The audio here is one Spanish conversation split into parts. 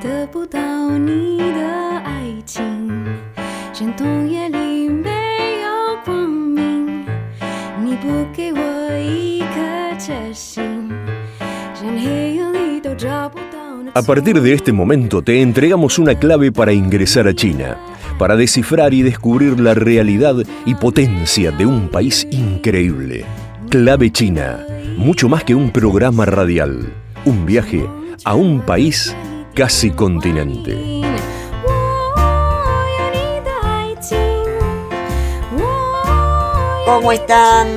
得不到你的爱情，山洞夜里没有光明，你不给我一颗真心，山黑夜里都找不到。A partir de este momento te entregamos una clave para ingresar a China, para descifrar y descubrir la realidad y potencia de un país increíble. Clave China, mucho más que un programa radial, un viaje a un país casi continente. ¿Cómo están,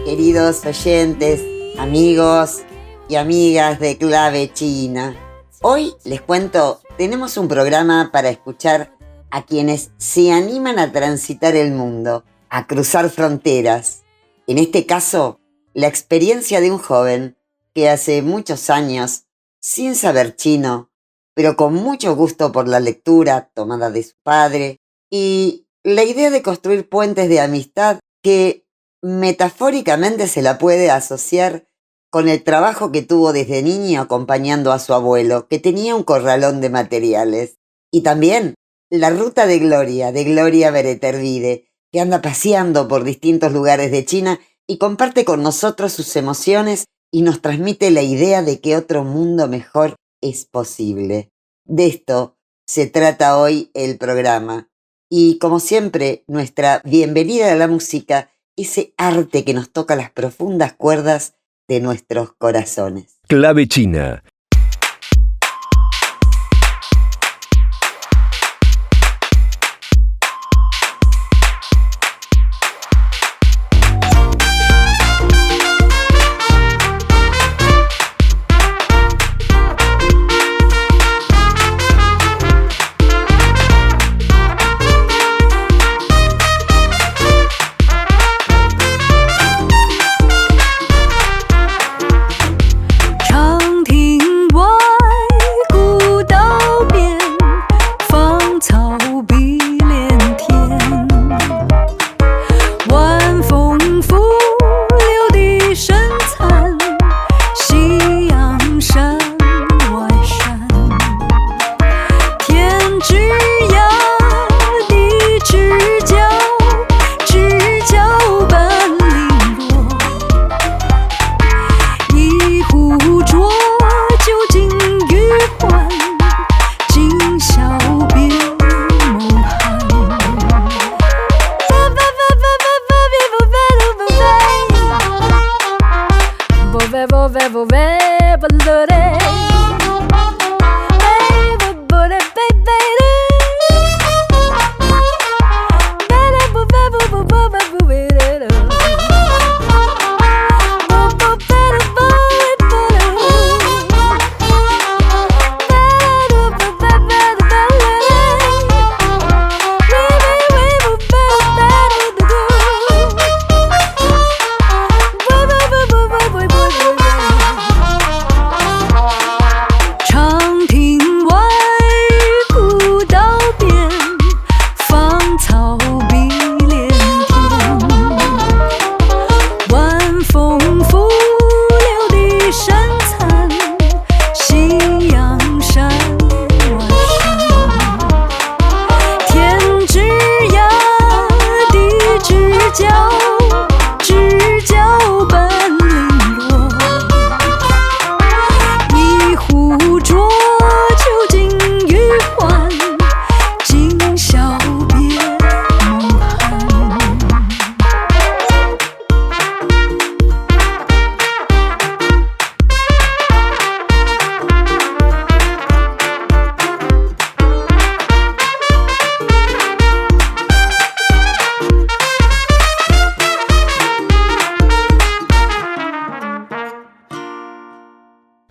queridos oyentes, amigos y amigas de Clave China? Hoy les cuento, tenemos un programa para escuchar a quienes se animan a transitar el mundo, a cruzar fronteras. En este caso, la experiencia de un joven que hace muchos años, sin saber chino, pero con mucho gusto por la lectura tomada de su padre, y la idea de construir puentes de amistad que metafóricamente se la puede asociar con el trabajo que tuvo desde niño acompañando a su abuelo, que tenía un corralón de materiales. Y también la ruta de Gloria Beretervide, que anda paseando por distintos lugares de China y comparte con nosotros sus emociones y nos transmite la idea de que otro mundo mejor es posible. De esto se trata hoy el programa. Y como siempre, nuestra bienvenida a la música, ese arte que nos toca las profundas cuerdas de nuestros corazones. Clave China.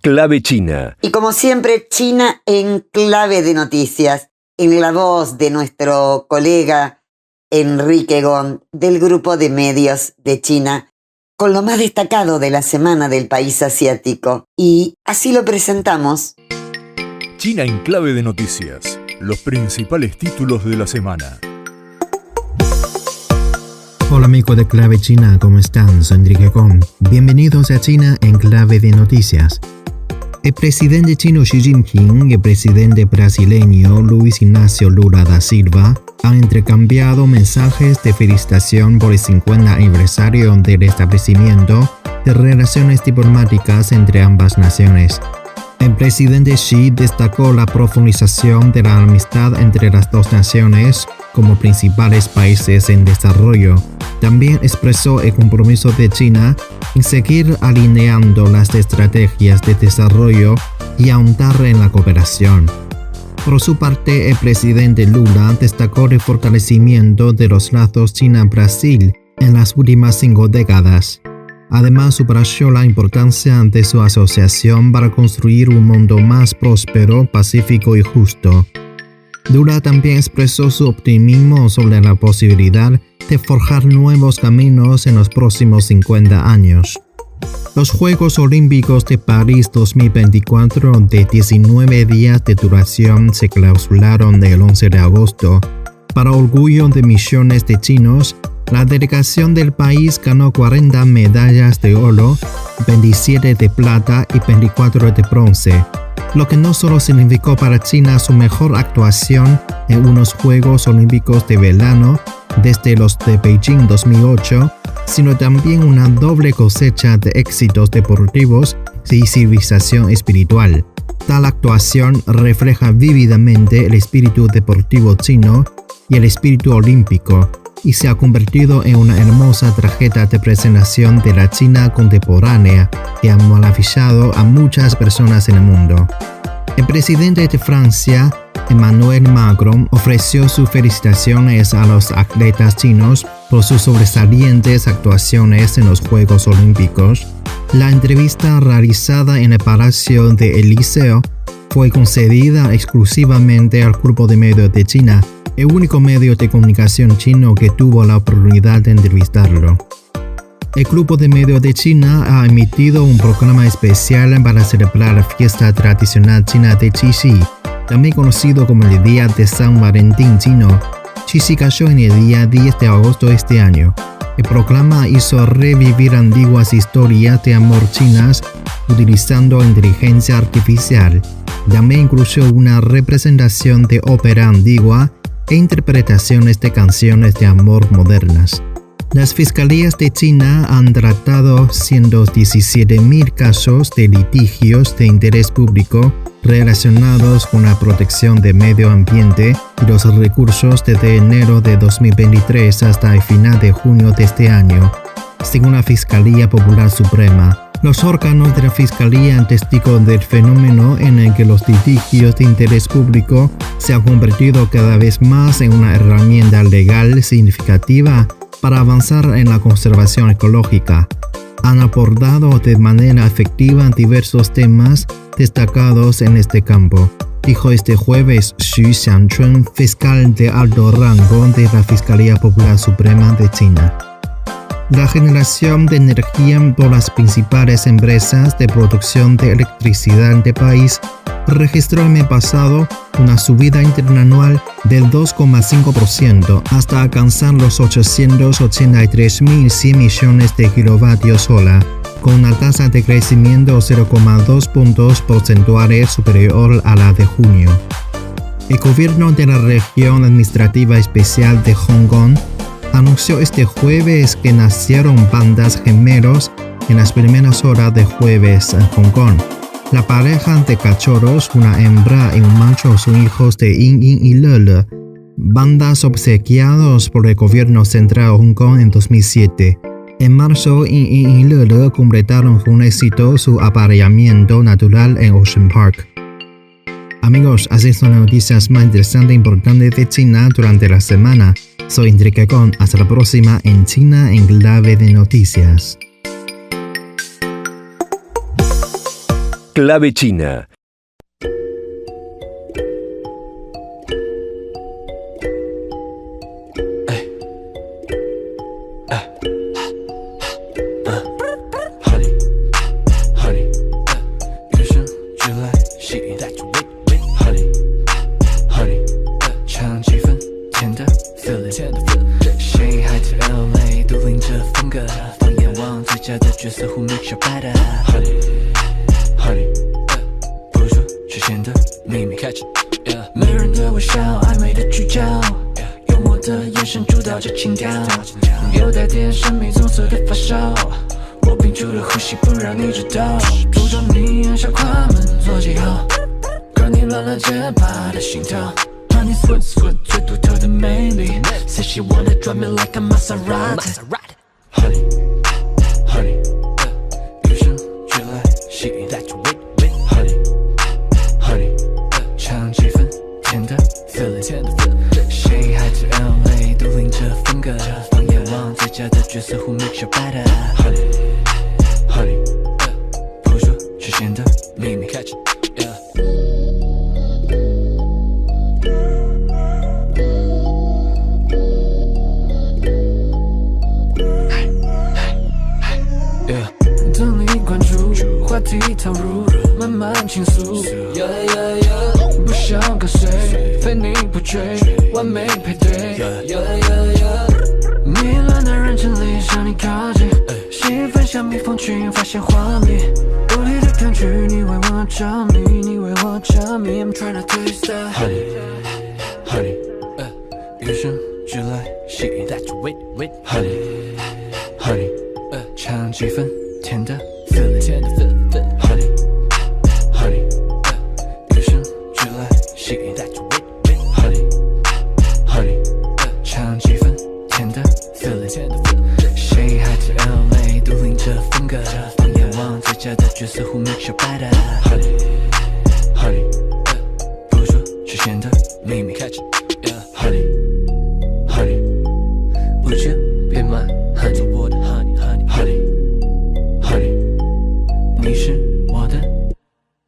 Clave China. Y como siempre, China en clave de noticias, en la voz de nuestro colega Enrique Gond, del grupo de medios de China, con lo más destacado de la semana del país asiático. Y así lo presentamos. China en clave de noticias, los principales títulos de la semana. Hola amigos de Clave China, ¿cómo están? Soy Enrique Gond. Bienvenidos a China en clave de noticias. El presidente chino Xi Jinping y el presidente brasileño Luiz Inácio Lula da Silva han intercambiado mensajes de felicitación por el 50 aniversario del establecimiento de relaciones diplomáticas entre ambas naciones. El presidente Xi destacó la profundización de la amistad entre las dos naciones como principales países en desarrollo. También expresó el compromiso de China en seguir alineando las estrategias de desarrollo y ahondar en la cooperación. Por su parte, el presidente Lula destacó el fortalecimiento de los lazos China-Brasil en las últimas 5 décadas. Además, subrayó la importancia de su asociación para construir un mundo más próspero, pacífico y justo. Lula también expresó su optimismo sobre la posibilidad de forjar nuevos caminos en los próximos 50 años. Los Juegos Olímpicos de París 2024 de 19 días de duración se clausuraron el 11 de agosto. Para orgullo de millones de chinos, la delegación del país ganó 40 medallas de oro, 27 de plata y 24 de bronce, lo que no solo significó para China su mejor actuación en unos Juegos Olímpicos de verano desde los de Beijing 2008, sino también una doble cosecha de éxitos deportivos y civilización espiritual. Tal actuación refleja vívidamente el espíritu deportivo chino y el espíritu olímpico, y se ha convertido en una hermosa tarjeta de presentación de la China contemporánea que ha maravillado a muchas personas en el mundo. El presidente de Francia, Emmanuel Macron, ofreció sus felicitaciones a los atletas chinos por sus sobresalientes actuaciones en los Juegos Olímpicos. La entrevista realizada en el Palacio de Eliseo fue concedida exclusivamente al Grupo de Medios de China, el único medio de comunicación chino que tuvo la oportunidad de entrevistarlo. El Grupo de Medios de China ha emitido un programa especial para celebrar la fiesta tradicional china de Qixi, también conocido como el Día de San Valentín chino. Qixi cayó en el día 10 de agosto de este año. El programa hizo revivir antiguas historias de amor chinas utilizando inteligencia artificial. También incluyó una representación de ópera antigua e interpretaciones de canciones de amor modernas. Las fiscalías de China han tratado 117.000 casos de litigios de interés público relacionados con la protección del medio ambiente y los recursos desde enero de 2023 hasta el final de junio de este año, según la Fiscalía Popular Suprema. Los órganos de la Fiscalía han testigo del fenómeno en el que los litigios de interés público se han convertido cada vez más en una herramienta legal significativa para avanzar en la conservación ecológica. Han abordado de manera efectiva diversos temas destacados en este campo, dijo este jueves Xu Xiangchun, fiscal de alto rango de la Fiscalía Popular Suprema de China. La generación de energía por las principales empresas de producción de electricidad del país registró el mes pasado una subida interanual del 2,5% hasta alcanzar los 883.100 millones de kilovatios hora, con una tasa de crecimiento 0,2 puntos porcentuales superior a la de junio. El gobierno de la región administrativa especial de Hong Kong anunció este jueves que nacieron bandas gemelos en las primeras horas de jueves en Hong Kong. La pareja de cachorros, una hembra y un macho, son hijos de Ying Ying y Lele, bandas obsequiados por el gobierno central de Hong Kong en 2007. En marzo, Ying Ying y Lele completaron con éxito su apareamiento natural en Ocean Park. Amigos, así son las noticias más interesantes e importantes de China durante la semana. Soy Enrique Con. Hasta la próxima en China en Clave de Noticias. Clave China. Who makes you better? Honey, honey, 跳着轻佻，有带点神秘棕色的发梢，我屏住了呼吸不让你知道，捕捉你按下快门做记号，跟你乱了节拍的心跳。Honey sweet sweet 最独特的魅力 ，Say she wanna drive me like a Maserati。Honey honey， 与生俱来吸引。Honey honey， 唱几分甜的 feeling。谁还在 LA 独领着风格，放眼望最佳的角色 Who makes you better？Honey honey， 扑朔之前的秘密。等你关注，话题投入，慢慢倾诉。不想跟随，非你不追，完美配对。迷乱的人群里向你靠近，兴奋像蜜蜂群发现花蜜，无力的抗拒，你为我着迷，你为我着迷。I'm trying to taste that honey honey， 与生俱来吸引。Honey honey， 唱几分甜的 feeling。Honey honey， 与生俱来吸引。Honey honey， 唱几分甜的 feeling。谁还在 LA 独领着风格，放眼望最佳的角色 Who makes you better？Honey honey， 扑朔之前的秘密。Honey honey， 不觉变慢 Honey honey honey， 你是我的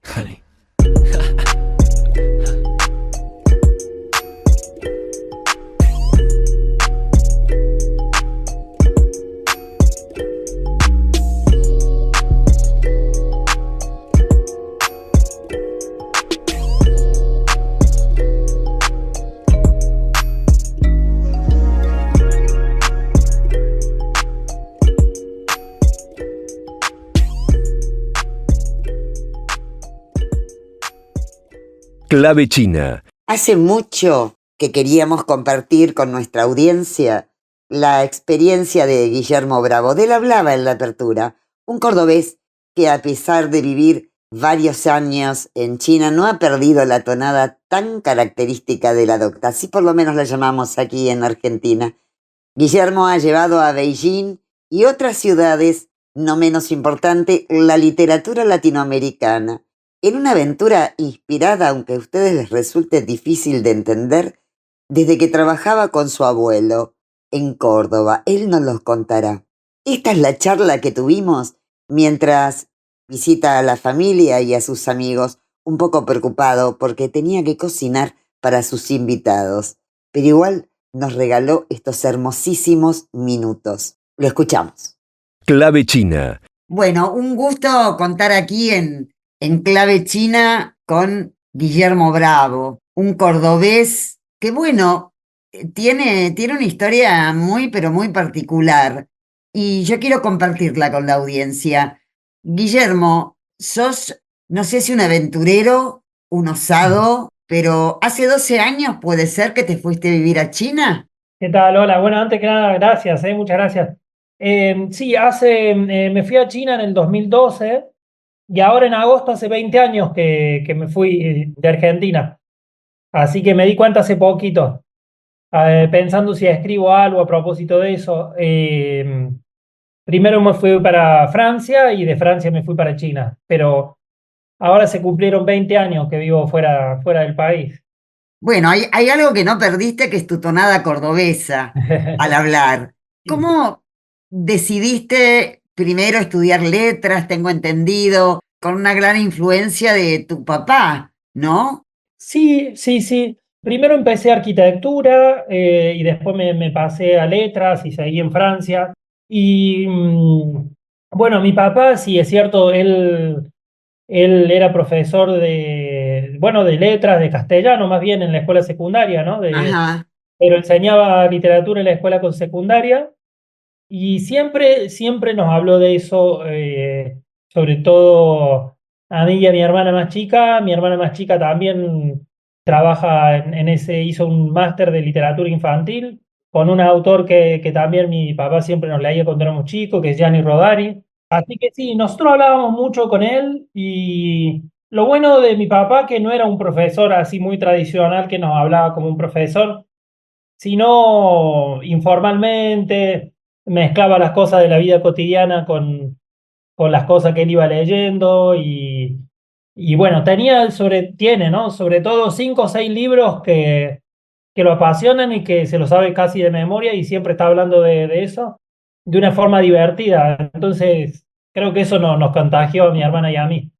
Honey。Clave China. Hace mucho que queríamos compartir con nuestra audiencia la experiencia de Guillermo Bravo. De él hablaba en la apertura, un cordobés que a pesar de vivir varios años en China no ha perdido la tonada tan característica de la docta, así por lo menos la llamamos aquí en Argentina. Guillermo ha llevado a Beijing y otras ciudades, no menos importante, la literatura latinoamericana, en una aventura inspirada, aunque a ustedes les resulte difícil de entender, desde que trabajaba con su abuelo en Córdoba. Él nos los contará. Esta es la charla que tuvimos mientras visita a la familia y a sus amigos, un poco preocupado porque tenía que cocinar para sus invitados, pero igual nos regaló estos hermosísimos minutos. Lo escuchamos. Clave China. Bueno, un gusto contar aquí en Clave China con Guillermo Bravo, un cordobés que, bueno, tiene una historia muy, pero muy particular y yo quiero compartirla con la audiencia. Guillermo, sos, no sé si un aventurero, un osado, pero hace 12 años puede ser que te fuiste a vivir a China. ¿Qué tal? Hola, bueno, antes que nada, gracias, muchas gracias. Sí, me fui a China en el 2012 y ahora en agosto hace 20 años que me fui de Argentina. Así que me di cuenta hace poquito, pensando si escribo algo a propósito de eso. Primero me fui para Francia y de Francia me fui para China, pero ahora se cumplieron 20 años que vivo fuera del país. Bueno, hay algo que no perdiste, que es tu tonada cordobesa al hablar. ¿Cómo decidiste primero estudiar letras, tengo entendido, con una gran influencia de tu papá, ¿no? Sí. Primero empecé arquitectura y después me pasé a letras y seguí en Francia. Y bueno, mi papá, sí, es cierto, él era profesor de letras, de castellano, más bien en la escuela secundaria, ¿no? Ajá. Pero enseñaba literatura en la escuela con secundaria y siempre nos habló de eso, sobre todo a mí y a mi hermana más chica. Mi hermana más chica también trabaja hizo un máster de literatura infantil con un autor que también mi papá siempre nos leía cuando éramos chicos, que es Gianni Rodari. Así que sí, nosotros hablábamos mucho con él y lo bueno de mi papá que no era un profesor así muy tradicional que nos hablaba como un profesor, sino informalmente, mezclaba las cosas de la vida cotidiana con las cosas que él iba leyendo y bueno, tiene, ¿no? Sobre todo 5 o 6 libros que lo apasionan y que se lo sabe casi de memoria y siempre está hablando de eso de una forma divertida. Entonces, creo que eso nos contagió a mi hermana y a mí.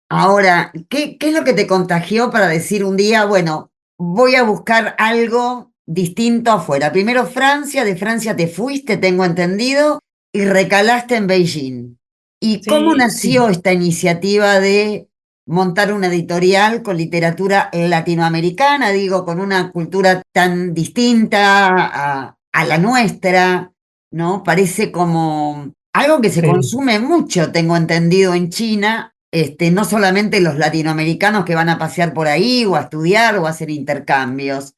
Ahora, ¿qué es lo que te contagió para decir un día, bueno, voy a buscar algo distinto afuera? Primero Francia, de Francia te fuiste, tengo entendido, y recalaste en Beijing. ¿Y cómo Sí, sí. nació esta iniciativa de montar una editorial con literatura latinoamericana, digo, con una cultura tan distinta a la nuestra, ¿no? Parece como algo que se Sí. consume mucho, tengo entendido, en China, no solamente los latinoamericanos que van a pasear por ahí o a estudiar o a hacer intercambios.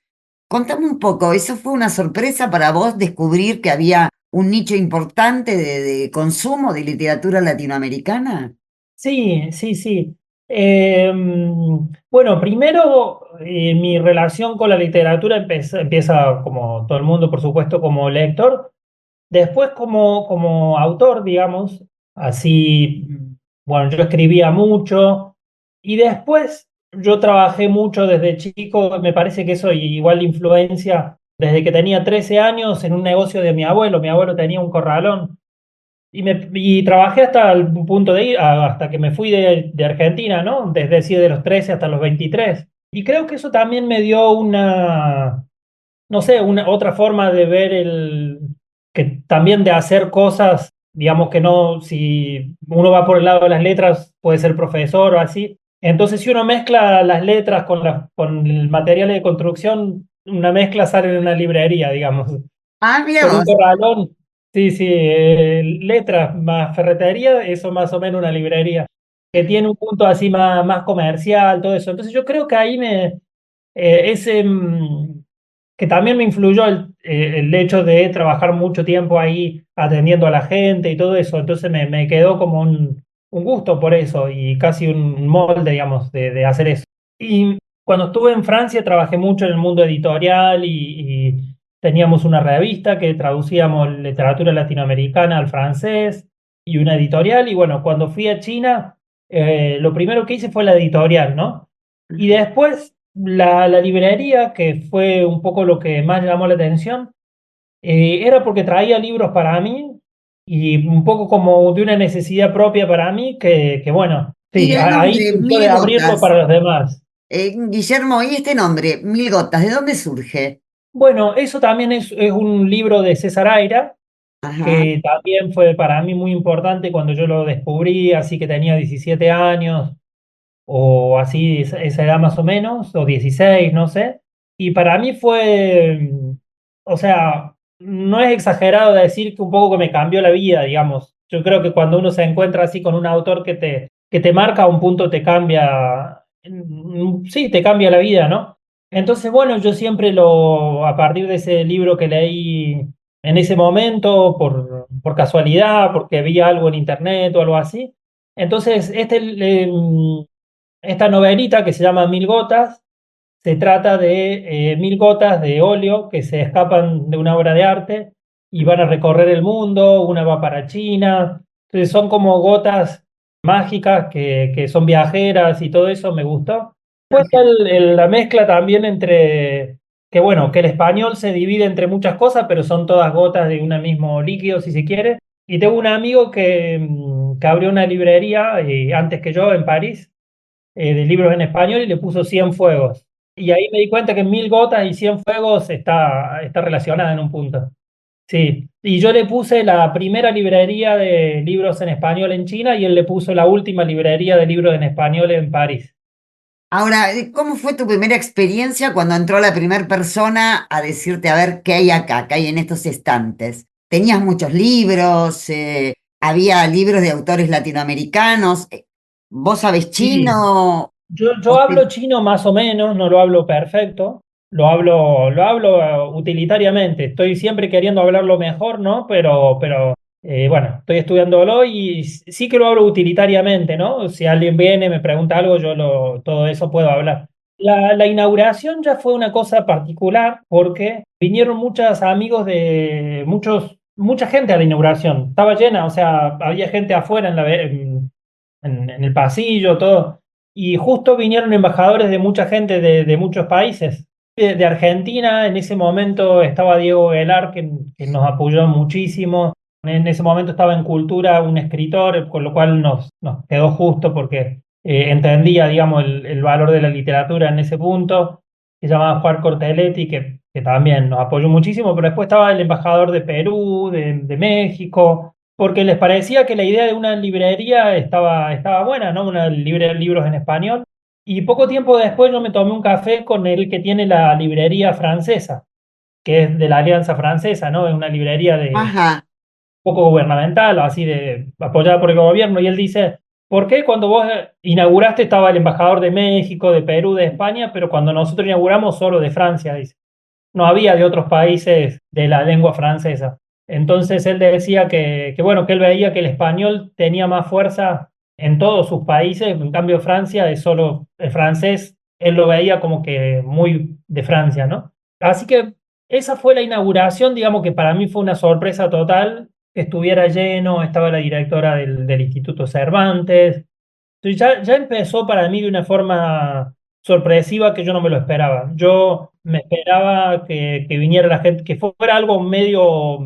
Contame un poco, ¿eso fue una sorpresa para vos descubrir que había un nicho importante de consumo de literatura latinoamericana? Sí, sí, sí. Bueno, primero mi relación con la literatura empieza como todo el mundo, por supuesto, como lector, después como autor, digamos, así, bueno, yo escribía mucho y después yo trabajé mucho desde chico, me parece que eso igual influencia desde que tenía 13 años en un negocio de mi abuelo tenía un corralón. Y trabajé hasta el punto de ir, hasta que me fui de Argentina, ¿no? Desde sí, de los 13 hasta los 23. Y creo que eso también me dio no sé, una otra forma de ver que también de hacer cosas, digamos que no, si uno va por el lado de las letras, puede ser profesor o así. Entonces, si uno mezcla las letras con el material de construcción, una mezcla sale en una librería, digamos. Ah, mira Con un vos. corralón. Sí, sí, letras más ferretería, eso más o menos una librería, que tiene un punto así más comercial, todo eso. Entonces yo creo que ahí que también me influyó el hecho de trabajar mucho tiempo ahí atendiendo a la gente y todo eso. Entonces me quedó como un gusto por eso y casi un molde, digamos, de hacer eso. Y cuando estuve en Francia trabajé mucho en el mundo editorial y teníamos una revista que traducíamos literatura latinoamericana al francés y una editorial. Y bueno, cuando fui a China, lo primero que hice fue la editorial, ¿no? Y después la librería, que fue un poco lo que más llamó la atención, era porque traía libros para mí y un poco como de una necesidad propia para mí, que bueno, Y sí, el ahí nombre, surgió Mil de abrirlo Gotas. para los demás. Guillermo, ¿y este nombre, Mil Gotas, de dónde surge? Bueno, eso también es un libro de César Aira, Ajá. que también fue para mí muy importante cuando yo lo descubrí, así que tenía 17 años, o así, esa edad más o menos, o 16 no sé. Y para mí o sea, no es exagerado decir que un poco que me cambió la vida, digamos. Yo creo que cuando uno se encuentra así con un autor que te marca a un punto, te cambia, sí, te cambia la vida, ¿no? Entonces, bueno, yo siempre a partir de ese libro que leí en ese momento, por casualidad, porque vi algo en internet o algo así, entonces esta novelita que se llama Mil Gotas, se trata de 1000 gotas de óleo que se escapan de una obra de arte y van a recorrer el mundo, una va para China, entonces son como gotas mágicas que son viajeras y todo eso me gustó. Pues la mezcla también entre, que bueno, que el español se divide entre muchas cosas, pero son todas gotas de un mismo líquido, si se quiere. Y tengo un amigo que abrió una librería antes que yo en París, de libros en español y le puso 100 fuegos. Y ahí me di cuenta que 1000 gotas y 100 fuegos está relacionada en un punto. Sí, y yo le puse la primera librería de libros en español en China y él le puso la última librería de libros en español en París. Ahora, ¿cómo fue tu primera experiencia cuando entró la primera persona a decirte, a ver, qué hay acá, qué hay en estos estantes? ¿Tenías muchos libros? ¿Había libros de autores latinoamericanos? ¿Vos sabés Sí, chino? yo ¿O hablo chino más o menos, no lo hablo perfecto, lo hablo utilitariamente. Estoy siempre queriendo hablarlo mejor, ¿no? Pero bueno, estoy estudiándolo y sí que lo hablo utilitariamente, ¿no? Si alguien viene, me pregunta algo, todo eso puedo hablar. La inauguración ya fue una cosa particular porque vinieron muchos amigos mucha gente a la inauguración. Estaba llena, o sea, había gente afuera en el pasillo, todo. Y justo vinieron embajadores de mucha gente de muchos países. De Argentina, en ese momento estaba Diego Velar, que nos apoyó muchísimo. En ese momento estaba en Cultura un escritor, con lo cual nos quedó justo porque entendía, digamos, el valor de la literatura en ese punto. Se llamaba Juan Corteletti, que también nos apoyó muchísimo, pero después estaba el embajador de Perú, de México, porque les parecía que la idea de una librería estaba buena, ¿no? Una librería de libros en español. Y poco tiempo después yo me tomé un café con el que tiene la librería francesa, que es de la Alianza Francesa, ¿no? Es una librería de Ajá. poco gubernamental, así de apoyada por el gobierno. Y él dice, ¿por qué cuando vos inauguraste estaba el embajador de México, de Perú, de España, pero cuando nosotros inauguramos solo de Francia? Dice, no había de otros países de la lengua francesa. Entonces él decía bueno, que él veía que el español tenía más fuerza en todos sus países, en cambio Francia es solo el francés, él lo veía como que muy de Francia, ¿no? Así que esa fue la inauguración, digamos que para mí fue una sorpresa total que estuviera lleno, estaba la directora del Instituto Cervantes. Entonces ya empezó para mí de una forma sorpresiva que yo no me lo esperaba. Yo me esperaba que viniera la gente, que fuera algo medio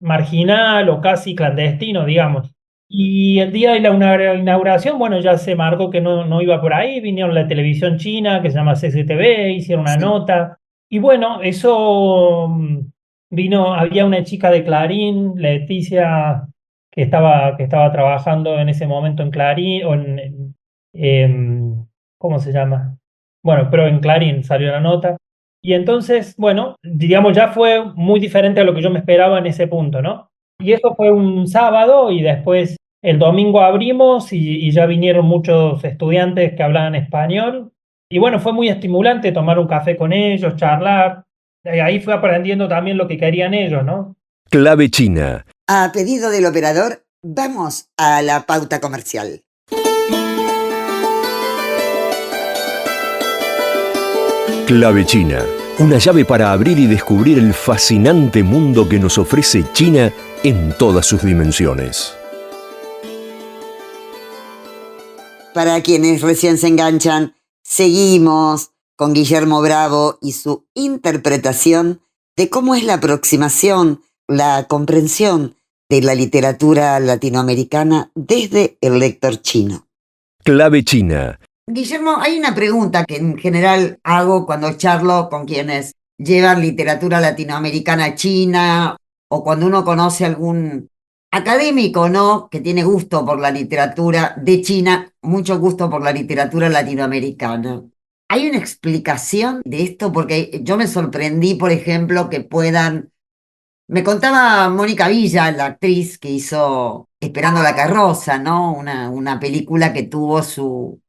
marginal o casi clandestino, digamos. Y el día de la inauguración, bueno, ya se marcó que no iba por ahí, vinieron la televisión china que se llama CCTV, hicieron una Sí. nota. Y bueno, eso había una chica de Clarín, Leticia, que estaba trabajando en ese momento en Clarín, ¿cómo se llama? Bueno, pero en Clarín salió la nota. Y entonces, bueno, digamos, ya fue muy diferente a lo que yo me esperaba en ese punto, ¿no? Y eso fue un sábado y después el domingo abrimos y ya vinieron muchos estudiantes que hablaban español. Y bueno, fue muy estimulante tomar un café con ellos, charlar. Ahí fui aprendiendo también lo que querían ellos, ¿no? Clave China. A pedido del operador, vamos a la pauta comercial. Clave China. Una llave para abrir y descubrir el fascinante mundo que nos ofrece China en todas sus dimensiones. Para quienes recién se enganchan, seguimos con Guillermo Bravo y su interpretación de cómo es la aproximación, la comprensión de la literatura latinoamericana desde el lector chino. Clave China. Guillermo, hay una pregunta que en general hago cuando charlo con quienes llevan literatura latinoamericana a China o cuando uno conoce a algún académico, ¿no? Que tiene gusto por la literatura de China, mucho gusto por la literatura latinoamericana. ¿Hay una explicación de esto? Porque yo me sorprendí, por ejemplo, que puedan... Me contaba Mónica Villa, la actriz que hizo Esperando la carroza, ¿no? Una película que tuvo su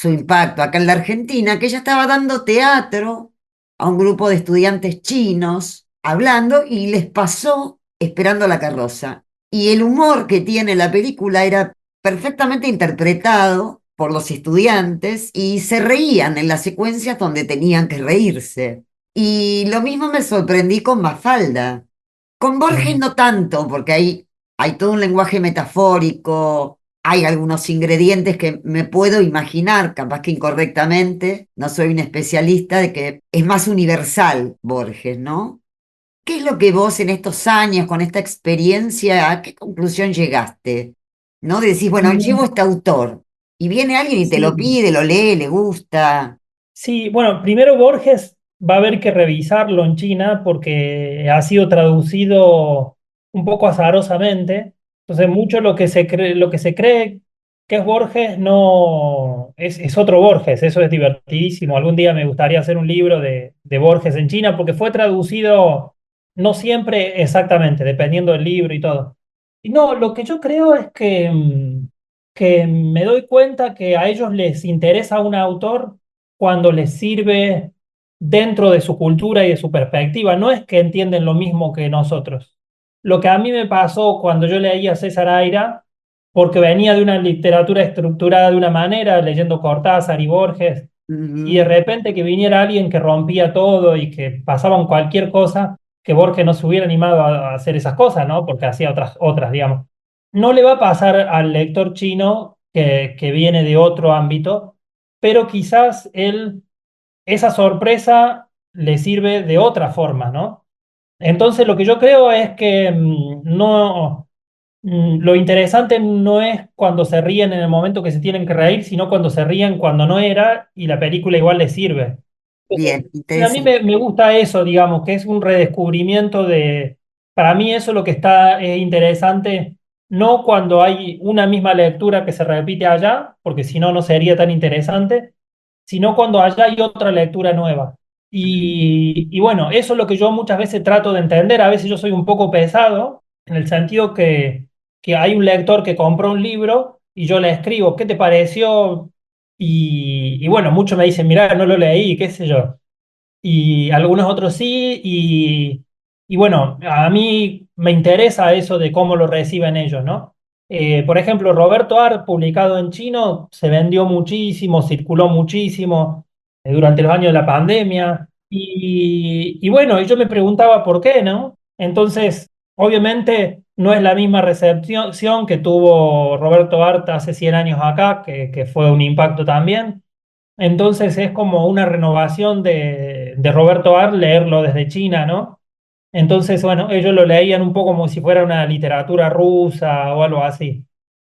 impacto acá en la Argentina, que ella estaba dando teatro a un grupo de estudiantes chinos hablando y les pasó Esperando la carroza. Y el humor que tiene la película era perfectamente interpretado por los estudiantes y se reían en las secuencias donde tenían que reírse. Y lo mismo me sorprendí con Mafalda. Con Borges no tanto, porque hay todo un lenguaje metafórico, hay algunos ingredientes que me puedo imaginar, capaz que incorrectamente, no soy un especialista, de que es más universal Borges, ¿no? ¿Qué es lo que vos en estos años, con esta experiencia, a qué conclusión llegaste? ¿No? Decís, bueno, llevo este autor, y viene alguien y te lo Sí. pide, lo lee, le gusta. Sí, bueno, primero Borges va a haber que revisarlo en China porque ha sido traducido un poco azarosamente. Entonces, mucho lo que se cree que es Borges no es otro Borges. Eso es divertidísimo. Algún día me gustaría hacer un libro de Borges en China porque fue traducido no siempre exactamente, dependiendo del libro y todo. Y no, lo que yo creo es que me doy cuenta que a ellos les interesa un autor cuando les sirve dentro de su cultura y de su perspectiva. No es que entienden lo mismo que nosotros. Lo que a mí me pasó cuando yo leía a César Aira, porque venía de una literatura estructurada de una manera, leyendo Cortázar y Borges, y de Ujú. repente que viniera alguien que rompía todo y que pasaban cualquier cosa, que Borges no se hubiera animado a hacer esas cosas, ¿no? Porque hacía otras, digamos. No le va a pasar al lector chino que viene de otro ámbito, pero quizás esa sorpresa le sirve de otra forma, ¿no? Entonces lo que yo creo es que no, lo interesante no es cuando se ríen en el momento que se tienen que reír, sino cuando se ríen cuando no era y la película igual les sirve. Entonces, Bien, a mí interesante. me gusta eso, digamos, que es un redescubrimiento de, para mí eso es lo que está interesante, no cuando hay una misma lectura que se repite allá, porque si no, no sería tan interesante, sino cuando allá hay otra lectura nueva. Y bueno, eso es lo que yo muchas veces trato de entender, a veces yo soy un poco pesado, en el sentido que hay un lector que compró un libro y yo le escribo, ¿qué te pareció? Y bueno, muchos me dicen, mirá, no lo leí, qué sé yo. Y algunos otros sí. Y bueno, a mí me interesa eso de cómo lo reciben ellos, ¿no? Por ejemplo, Roberto Art, publicado en chino, se vendió muchísimo, circuló muchísimo durante los años de la pandemia. Y bueno, y yo me preguntaba por qué, ¿no? Entonces, obviamente no es la misma recepción que tuvo Roberto Art hace 100 años acá, que fue un impacto también. Entonces es como una renovación de Roberto Art leerlo desde China, ¿no? Entonces, bueno, ellos lo leían un poco como si fuera una literatura rusa o algo así.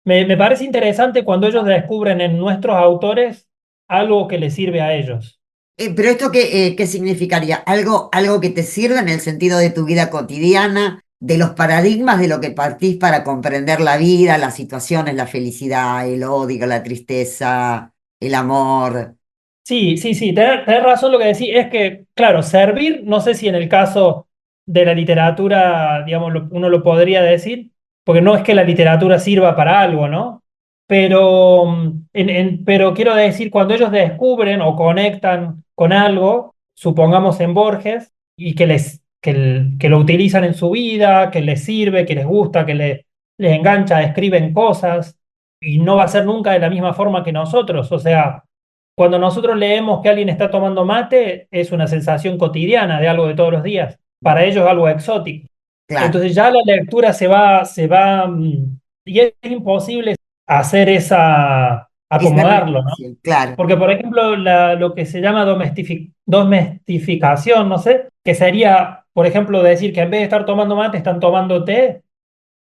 Me parece interesante cuando ellos descubren en nuestros autores algo que les sirve a ellos. Pero esto qué significaría? ¿Algo que te sirva en el sentido de tu vida cotidiana, de los paradigmas de lo que partís para comprender la vida, las situaciones, la felicidad, el odio, la tristeza, el amor? Sí, sí, sí, tenés razón lo que decís. Es que, claro, servir, no sé si en el caso de la literatura, digamos, uno lo podría decir, porque no es que la literatura sirva para algo, ¿no? Pero, pero quiero decir, cuando ellos descubren o conectan con algo, supongamos en Borges, y que lo utilizan en su vida, que les sirve, que les gusta, les engancha, escriben cosas, y no va a ser nunca de la misma forma que nosotros, o sea. Cuando nosotros leemos que alguien está tomando mate, es una sensación cotidiana de algo de todos los días. Para ellos es algo exótico. Claro, Entonces ya la lectura y es imposible hacer esa acomodarlo, ¿no? relación, claro, Porque, por ejemplo, lo que se llama domestificación, no sé, que sería, por ejemplo, decir que en vez de estar tomando mate, están tomando té,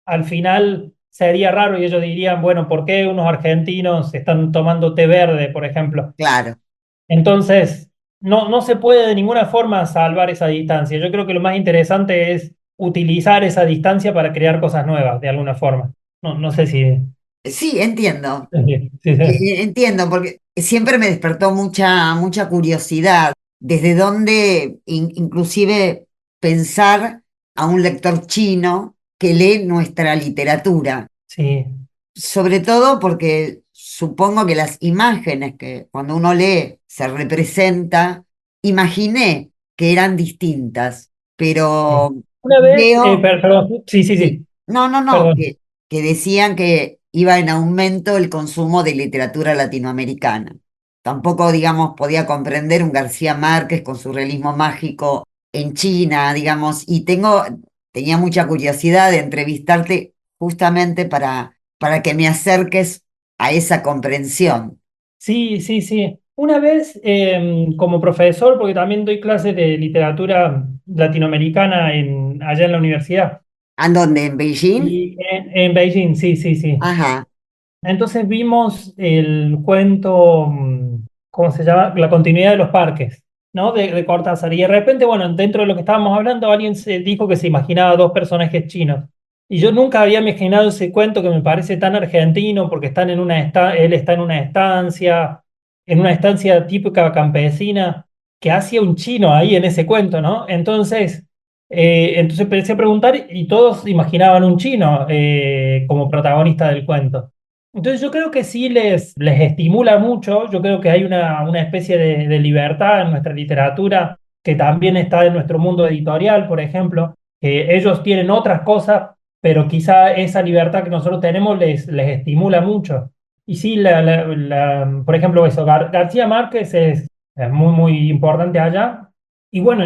al final sería raro y ellos dirían, bueno, ¿por qué unos argentinos están tomando té verde, por ejemplo? claro. Entonces, no se puede de ninguna forma salvar esa distancia. Yo creo que lo más interesante es utilizar esa distancia para crear cosas nuevas, de alguna forma. No sé si. Sí, entiendo. Sí, sí, sí. Entiendo, porque siempre me despertó mucha curiosidad, desde dónde inclusive pensar a un lector chino que lee nuestra literatura, Sí, sobre todo porque supongo que las imágenes que cuando uno lee se representa, imaginé que eran distintas, sí. pero Una vez, veo, perdón, sí, sí, sí, sí, no, perdón. que decían que iba en aumento el consumo de literatura latinoamericana. Tampoco, digamos, podía comprender un García Márquez con su realismo mágico en China, digamos, y tenía mucha curiosidad de entrevistarte justamente para que me acerques a esa comprensión. Sí, sí, sí. Una vez, como profesor, porque también doy clases de literatura latinoamericana allá en la universidad, ¿A dónde? ¿En Beijing? y en Beijing, sí, sí, sí. Ajá, Entonces vimos el cuento, ¿cómo se llama? La continuidad de los parques, ¿no? De Cortázar. Y de repente, bueno, dentro de lo que estábamos hablando, alguien se dijo que se imaginaba dos personajes chinos. Y yo nunca había imaginado ese cuento que me parece tan argentino, porque él está en una estancia típica campesina, que hacía un chino ahí en ese cuento, ¿no? Entonces empecé a preguntar y todos imaginaban un chino como protagonista del cuento. Entonces yo creo que sí les estimula mucho, yo creo que hay una especie de libertad en nuestra literatura que también está en nuestro mundo editorial, por ejemplo, que ellos tienen otras cosas, pero quizá esa libertad que nosotros tenemos les estimula mucho. Y sí, por ejemplo, eso, García Márquez es muy, muy importante allá. Y bueno,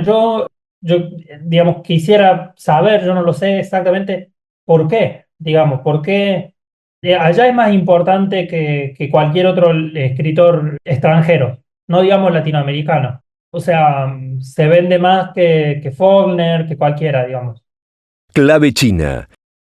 digamos, quisiera saber, yo no lo sé exactamente por qué, digamos, por qué allá es más importante que cualquier otro escritor extranjero, no digamos latinoamericano. O sea, se vende más que Faulkner, que cualquiera, digamos. Clave China.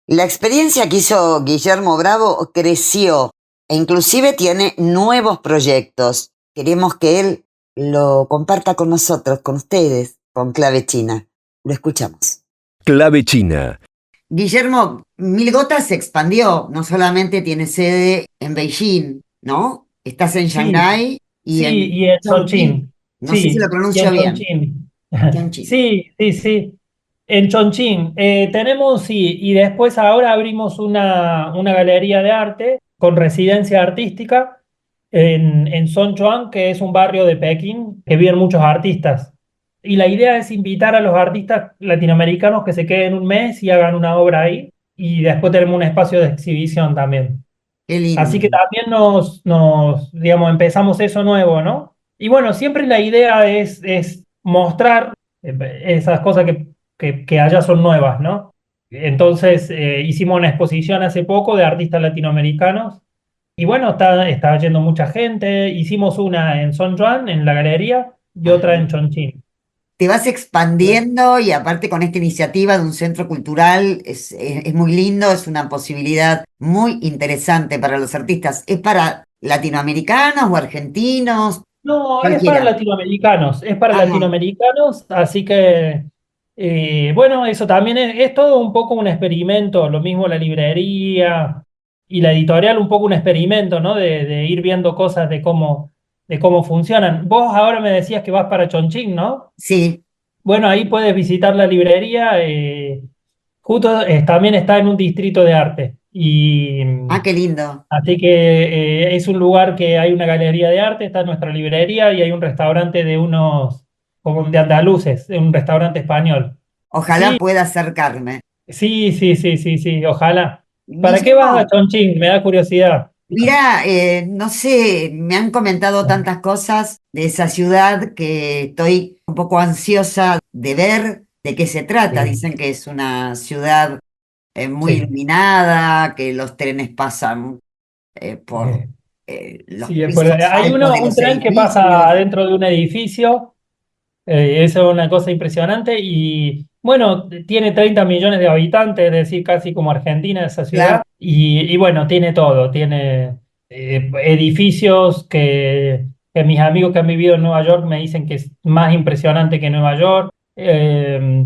La experiencia que hizo Guillermo Bravo creció e inclusive tiene nuevos proyectos. Queremos que él lo comparta con nosotros, con ustedes, con Clave China. Lo escuchamos. Clave China. Guillermo, Mil Gotas se expandió, no solamente tiene sede en Beijing, ¿no? Estás en Sí, Shanghái y sí, en y en Chongqing. Chongqing. No sé si lo Sí, y pronuncio en bien. Chongqing. Chongqing. Sí, sí, sí. En Chongqing. Tenemos, sí, y después ahora abrimos una galería de arte con residencia artística en Songchuan, que es un barrio de Pekín que viven muchos artistas. Y la idea es invitar a los artistas latinoamericanos que se queden un mes y hagan una obra ahí. Y después tenemos un espacio de exhibición también. Qué Así que lindo. también digamos, empezamos eso nuevo, ¿no? Y bueno, siempre la idea es mostrar esas cosas que allá son nuevas, ¿no? Entonces, hicimos una exposición hace poco de artistas latinoamericanos y bueno, está yendo mucha gente. Hicimos una en Son Juan, en la galería, y Ajá. otra en Chongqing. Te vas expandiendo y aparte con esta iniciativa de un centro cultural es muy lindo, es una posibilidad muy interesante para los artistas. ¿Es para latinoamericanos o argentinos? No, es para Cualquiera. latinoamericanos, es para Ajá. latinoamericanos, así que, bueno, eso también es todo un poco un experimento, lo mismo la librería y la editorial, un poco un experimento, ¿no? De ir viendo cosas de cómo funcionan. Vos ahora me decías que vas para Chongqing, ¿no? Sí. Bueno, ahí puedes visitar la librería, justo también está en un distrito de arte y... Ah, qué lindo. Así que es un lugar que hay una galería de arte, está nuestra librería y hay un restaurante de unos, como de andaluces, un restaurante español. Ojalá Sí, pueda acercarme. sí, sí, sí, sí, sí, ojalá. ¿Para qué vas a Guillermo, Chongqing? Me da curiosidad. mira, no sé, me han comentado tantas cosas de esa ciudad que estoy un poco ansiosa de ver de qué se trata. Sí, Dicen que es una ciudad muy sí. iluminada, que los trenes pasan por Eh, los sí, pisos hay altos de un los tren que pasa edificios. dentro de un edificio. Eso es una cosa impresionante y bueno, tiene 30 millones de habitantes, es decir, casi como Argentina esa Claro, ciudad. Y bueno, tiene todo, tiene edificios que mis amigos que han vivido en Nueva York me dicen que es más impresionante que Nueva York.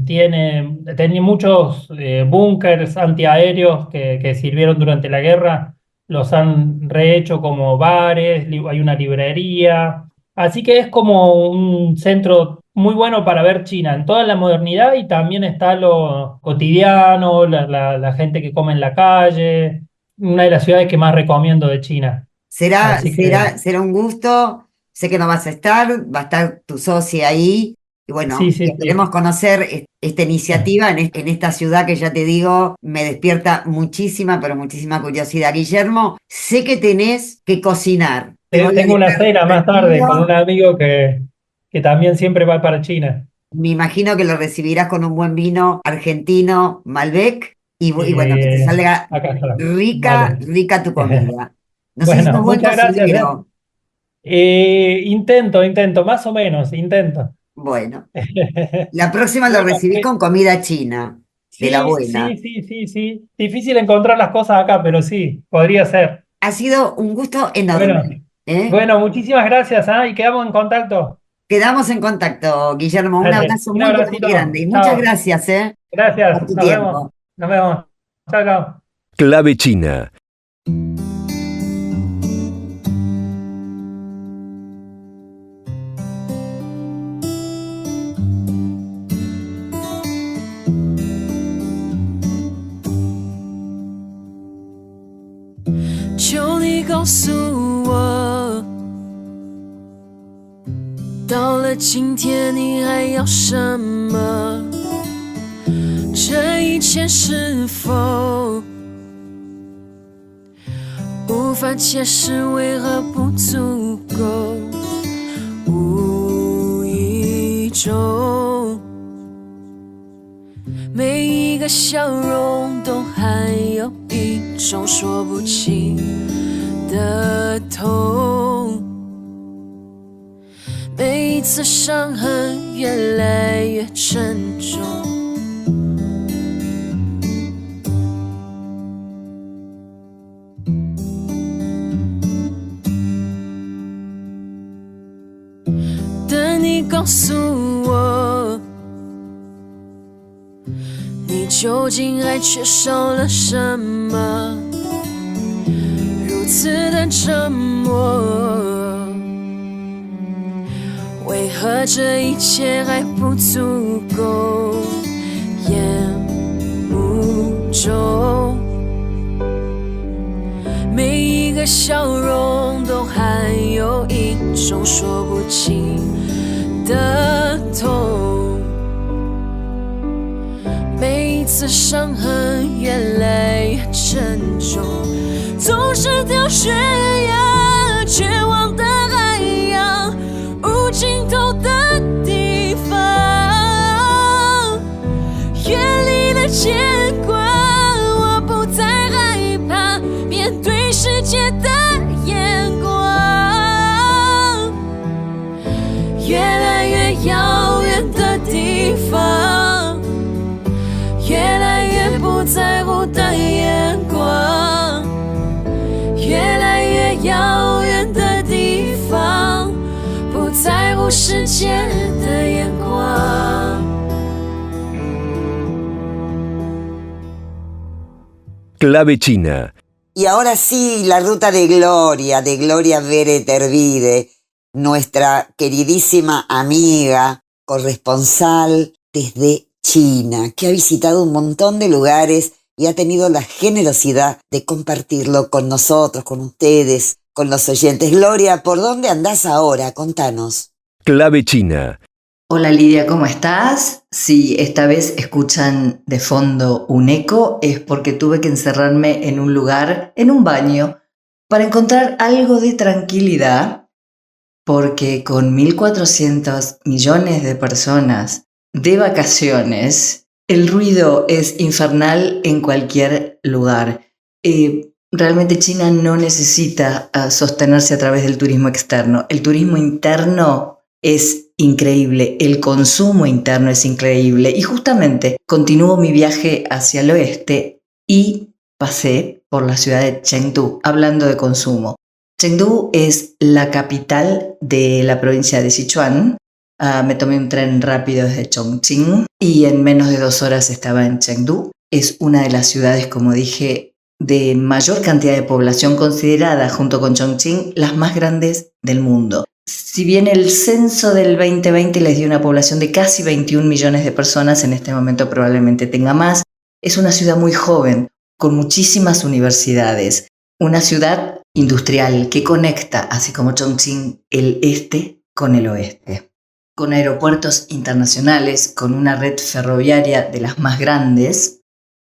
Tiene muchos búnkers antiaéreos que sirvieron durante la guerra, los han rehecho como bares, hay una librería. Así que es como un centro muy bueno para ver China en toda la modernidad y también está lo cotidiano, la gente que come en la calle, una de las ciudades que más recomiendo de China. Así que será un gusto. Sé que no vas a estar, va a estar tu socia ahí. Y sí, bueno, y sí, esperemos sí. conocer esta iniciativa en esta ciudad que ya te digo, me despierta muchísima, pero muchísima curiosidad. Guillermo, sé que tenés que cocinar. Te voy a Tengo una dejar cena más tarde con un tranquilo. amigo que también siempre va para China. Me imagino que lo recibirás con un buen vino argentino, Malbec, y bueno, que te Eh, salga Acá está. rica, Vale. rica tu comida. No sé si sos Bueno, buen muchas gracias, ¿eh? cocinero. Intento, más o menos, intento. Bueno, la próxima lo Bueno, recibís con comida china, de la sí, sí, buena. sí, sí, sí. Difícil encontrar las cosas acá, pero sí, podría ser. Ha sido un gusto Bueno, enorme, ¿eh? bueno, muchísimas gracias, ¿ah? Y quedamos en contacto. Quedamos en contacto, Guillermo. Un Dale, abrazo un muy, pero muy abracito. grande y muchas Chao. gracias, por Gracias. tu Nos vemos. tiempo. Nos vemos. Chao, chao. Clave China. 求你告诉我，到了今天你还要什么？这一切是否无法解释？为何不足够？无意中，每一个笑容都含有一种说不清的痛，每一次伤痕越来越沉重。等你告诉我，你究竟还缺少了什么？如此的沉默，为何这一切还不足够？眼目中，每一个笑容都含有一种说不清的痛，每一次伤痕越来越沉重，总是掉悬崖，绝望的海洋，无尽头的地方，远离的牵挂，我不再害怕面对世界的眼光，越来越遥远的地方，越来越不在乎的眼光，越来越遥远的地方，不在乎世界的眼光。Clave China. Y ahora sí, la ruta de Gloria Beret Ervide, nuestra queridísima amiga, corresponsal desde China, que ha visitado un montón de lugares y ha tenido la generosidad de compartirlo con nosotros, con ustedes, con los oyentes. Gloria, ¿por dónde andás ahora? Contanos. Clave China. Hola Lidia, ¿cómo estás? Si esta vez escuchan de fondo un eco, es porque tuve que encerrarme en un lugar, en un baño, para encontrar algo de tranquilidad, porque con 1.400 millones de personas de vacaciones, el ruido es infernal en cualquier lugar. Realmente China no necesita sostenerse a través del turismo externo. El turismo interno es increíble, el consumo interno es increíble. Y justamente continúo mi viaje hacia el oeste y pasé por la ciudad de Chengdu, hablando de consumo. Chengdu es la capital de la provincia de Sichuan. Me tomé un tren rápido desde Chongqing y en menos de 2 horas estaba en Chengdu. Es una de las ciudades, como dije, de mayor cantidad de población, considerada junto con Chongqing las más grandes del mundo. Si bien el censo del 2020 les dio una población de casi 21 millones de personas, en este momento probablemente tenga más. Es una ciudad muy joven, con muchísimas universidades. Una ciudad industrial que conecta, así como Chongqing, el este con el oeste. Con aeropuertos internacionales, con una red ferroviaria de las más grandes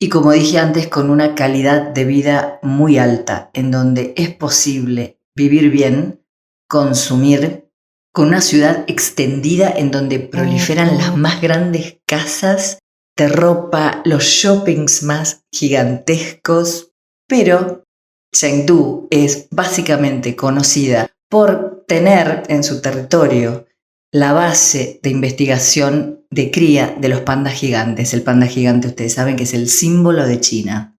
y, como dije antes, con una calidad de vida muy alta, en donde es posible vivir bien, consumir, con una ciudad extendida en donde proliferan las más grandes casas de ropa, los shoppings más gigantescos, pero Chengdu es básicamente conocida por tener en su territorio la base de investigación de cría de los pandas gigantes. El panda gigante, ustedes saben que es el símbolo de China.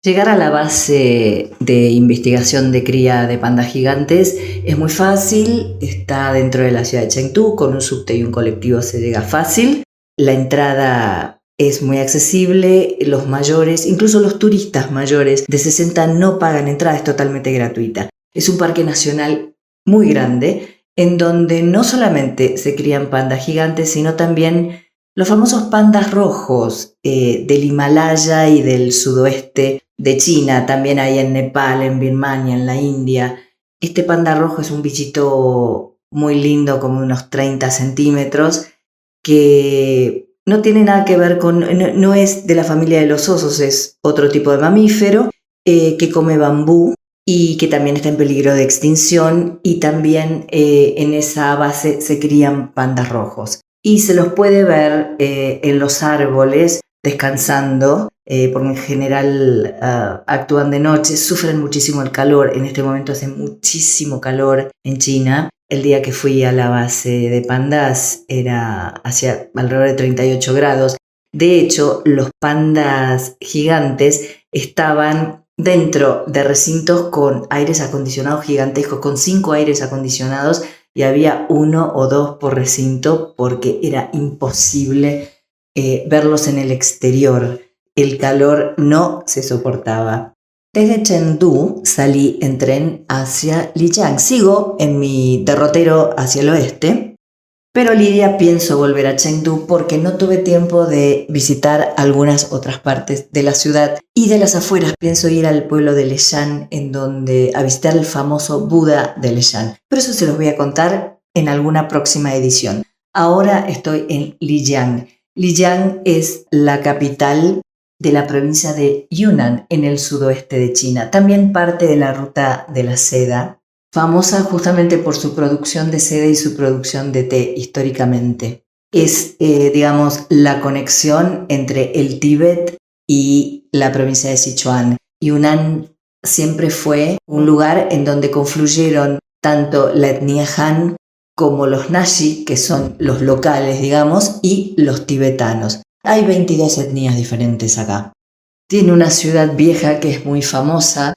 Llegar a la base de investigación de cría de pandas gigantes es muy fácil, está dentro de la ciudad de Chengdu, con un subte y un colectivo se llega fácil. La entrada es muy accesible, los mayores, incluso los turistas mayores de 60 no pagan entrada, es totalmente gratuita. Es un parque nacional muy grande, en donde no solamente se crían pandas gigantes, sino también Los famosos pandas rojos del Himalaya y del sudoeste de China, también hay en Nepal, en Birmania, en la India. Este panda rojo es un bichito muy lindo, como unos 30 centímetros, que no tiene nada que ver con, no es de la familia de los osos, es otro tipo de mamífero que come bambú y que también está en peligro de extinción, y también en esa base se crían pandas rojos. Y se los puede ver en los árboles descansando, porque en general actúan de noche, sufren muchísimo el calor. En este momento hace muchísimo calor en China. El día que fui a la base de pandas era hacia alrededor de 38 grados. De hecho, los pandas gigantes estaban dentro de recintos con aires acondicionados gigantescos, con 5 aires acondicionados, y había 1 o 2 por recinto porque era imposible verlos en el exterior. El calor no se soportaba. Desde Chengdu salí en tren hacia Lijiang. Sigo en mi derrotero hacia el oeste, pero Lidia, pienso volver a Chengdu porque no tuve tiempo de visitar algunas otras partes de la ciudad, y de las afueras pienso ir al pueblo de Leshan a visitar el famoso Buda de Leshan. Pero eso se los voy a contar en alguna próxima edición. Ahora estoy en Lijiang. Lijiang es la capital de la provincia de Yunnan, en el sudoeste de China. También parte de la ruta de la seda, famosa justamente por su producción de seda y su producción de té históricamente. Es, digamos, la conexión entre el Tíbet y la provincia de Sichuan. Yunnan siempre fue un lugar en donde confluyeron tanto la etnia Han como los Nashi, que son los locales, digamos, y los tibetanos. Hay 22 etnias diferentes acá. Tiene una ciudad vieja que es muy famosa,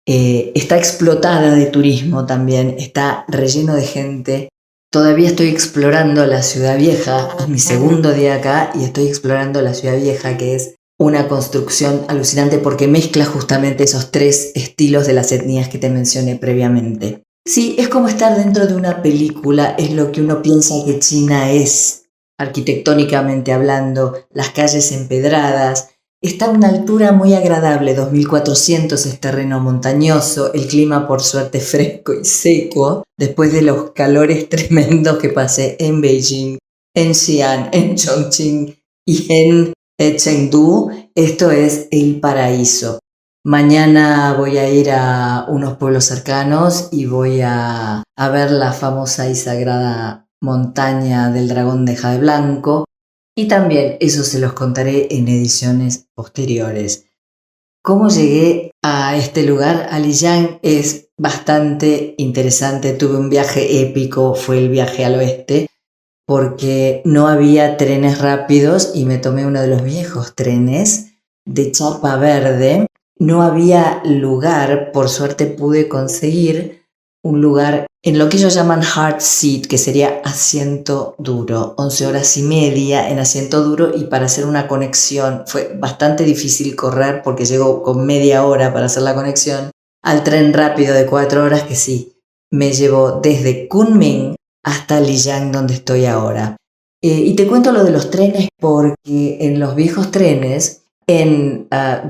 está explotada de turismo también, está relleno de gente. Todavía estoy explorando la ciudad vieja, es mi segundo día acá y estoy explorando la ciudad vieja, que es una construcción alucinante porque mezcla justamente esos 3 estilos de las etnias que te mencioné previamente. Sí, es como estar dentro de una película, es lo que uno piensa que China es, arquitectónicamente hablando, las calles empedradas. Está a una altura muy agradable, 2400, es terreno montañoso, el clima por suerte fresco y seco, después de los calores tremendos que pasé en Beijing, en Xi'an, en Chongqing y en Chengdu. Esto es el paraíso. Mañana voy a ir a unos pueblos cercanos y voy a ver la famosa y sagrada montaña del dragón de jade blanco, y también eso se los contaré en ediciones posteriores. ¿Cómo llegué a este lugar? A Lijiang es bastante interesante. Tuve un viaje épico, fue el viaje al oeste, porque no había trenes rápidos y me tomé uno de los viejos trenes de chapa verde. No había lugar, por suerte pude conseguir un lugar en lo que ellos llaman hard seat, que sería asiento duro, 11 horas y media en asiento duro, y para hacer una conexión fue bastante difícil correr porque llegó con media hora para hacer la conexión al tren rápido de 4 horas, que sí, me llevó desde Kunming hasta Lijiang, donde estoy ahora. Y te cuento lo de los trenes porque en los viejos trenes,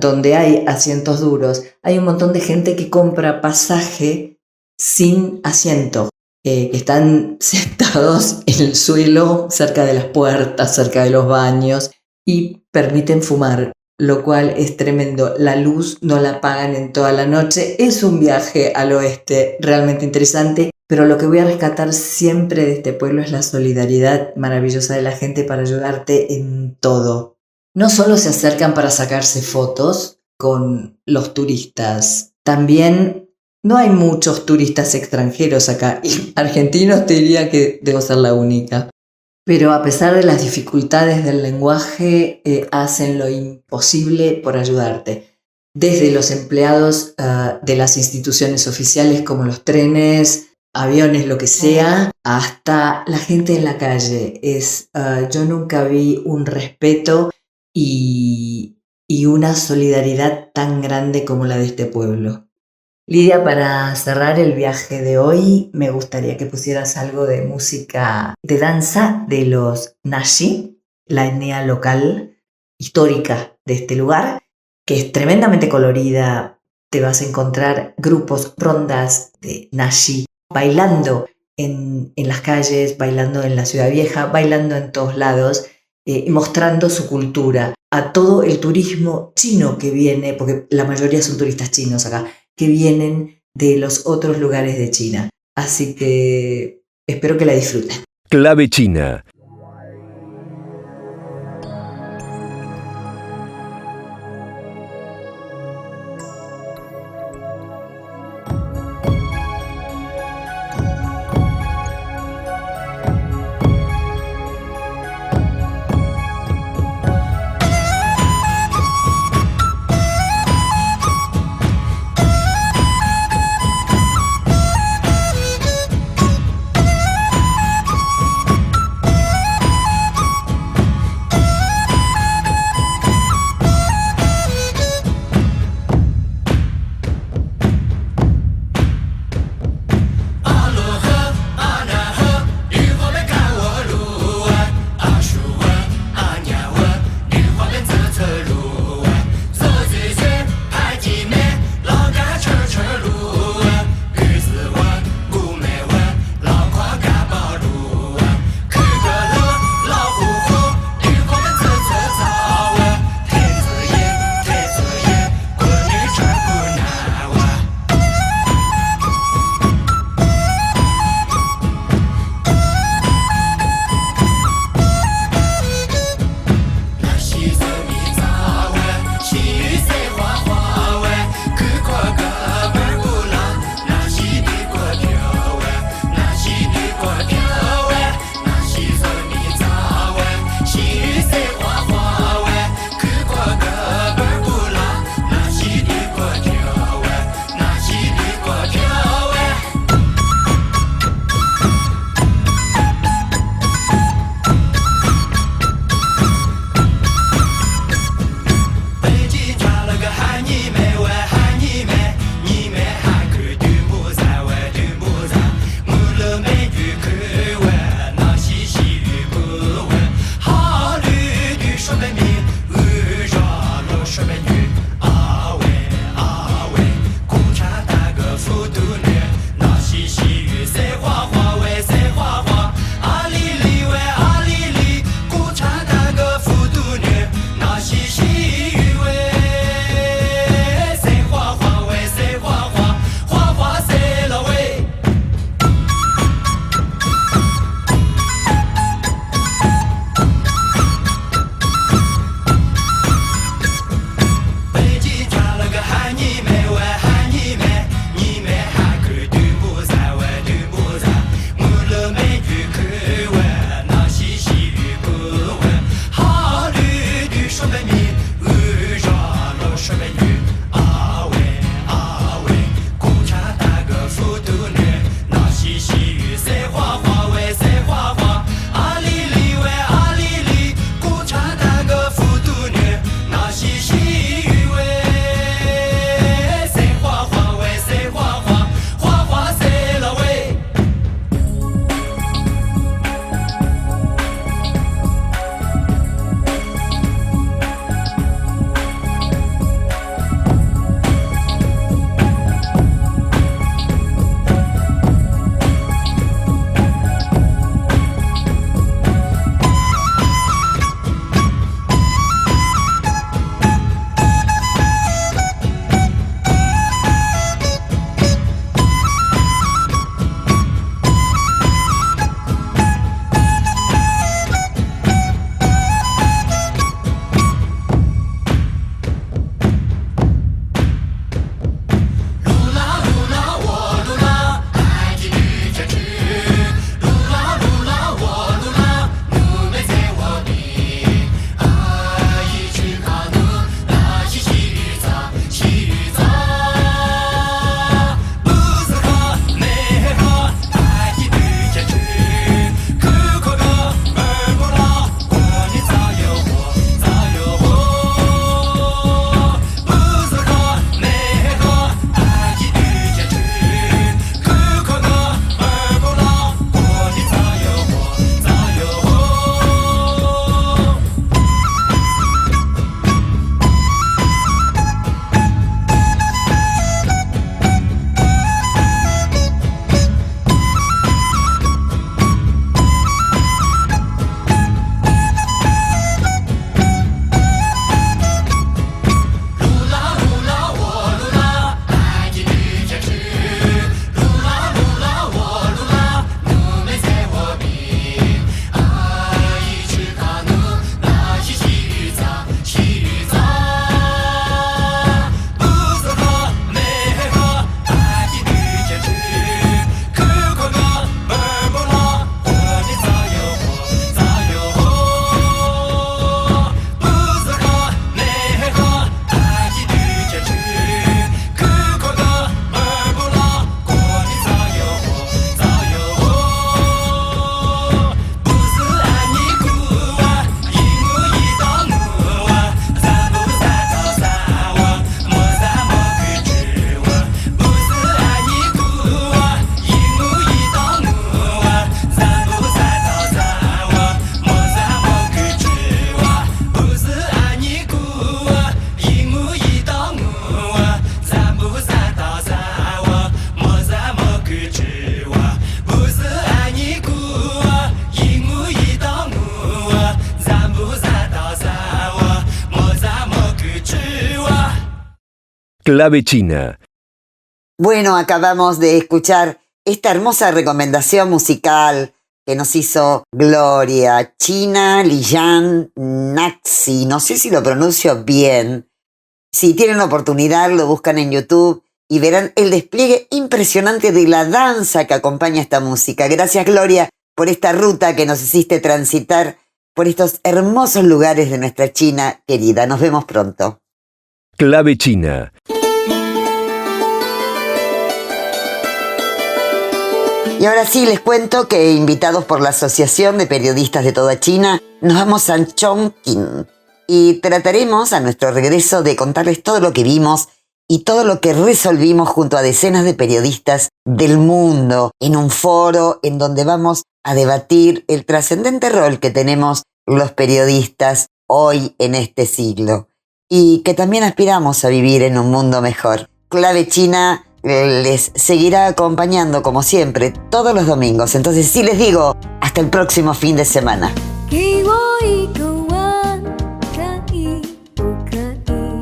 donde hay asientos duros, hay un montón de gente que compra pasaje sin asiento, que están sentados en el suelo, cerca de las puertas, cerca de los baños, y permiten fumar, lo cual es tremendo. La luz no la apagan en toda la noche. Es un viaje al oeste realmente interesante, pero lo que voy a rescatar siempre de este pueblo es la solidaridad maravillosa de la gente para ayudarte en todo. No solo se acercan para sacarse fotos con los turistas, también no hay muchos turistas extranjeros acá, y argentinos te diría que debo ser la única. Pero a pesar de las dificultades del lenguaje, hacen lo imposible por ayudarte. Desde los empleados de las instituciones oficiales como los trenes, aviones, lo que sea, hasta la gente en la calle. Yo nunca vi un respeto y una solidaridad tan grande como la de este pueblo. Lidia, para cerrar el viaje de hoy, me gustaría que pusieras algo de música de danza de los Nashi. la etnia local histórica de este lugar, que es tremendamente colorida. Te vas a encontrar grupos, rondas de nashi, bailando en las calles, bailando en la ciudad vieja, bailando en todos lados, mostrando su cultura a todo el turismo chino que viene, porque la mayoría son turistas chinos acá, que vienen de los otros lugares de China. Así que espero que la disfruten. Clave China. Clave China. Bueno, acabamos de escuchar esta hermosa recomendación musical que nos hizo Gloria, China Liyan Naxi, no sé si lo pronuncio bien. Si tienen oportunidad, lo buscan en YouTube y verán el despliegue impresionante de la danza que acompaña esta música. Gracias, Gloria, por esta ruta que nos hiciste transitar por estos hermosos lugares de nuestra China querida. Nos vemos pronto. Clave China. Y ahora sí les cuento que, invitados por la Asociación de Periodistas de toda China, nos vamos a Chongqing y trataremos a nuestro regreso de contarles todo lo que vimos y todo lo que resolvimos junto a decenas de periodistas del mundo en un foro en donde vamos a debatir el trascendente rol que tenemos los periodistas hoy en este siglo y que también aspiramos a vivir en un mundo mejor. Clave China les seguirá acompañando como siempre todos los domingos. Entonces sí les digo, hasta el próximo fin de semana. 给我一个吻，可以不可以？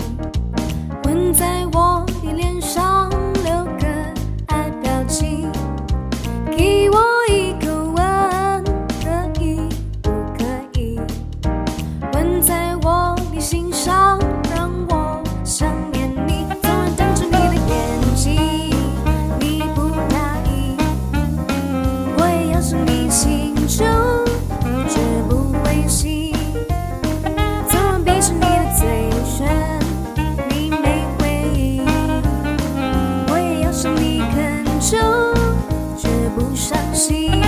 吻在我的脸上，留个爱表情。给我一个吻，可以不可以？吻在我的心上，让我想念你。昨晚瞪着你的眼睛，你不答应，我也要向你请求。 绝不灰心，昨晚闭着你的嘴唇，你没回应，我也要向你恳求，绝不伤心。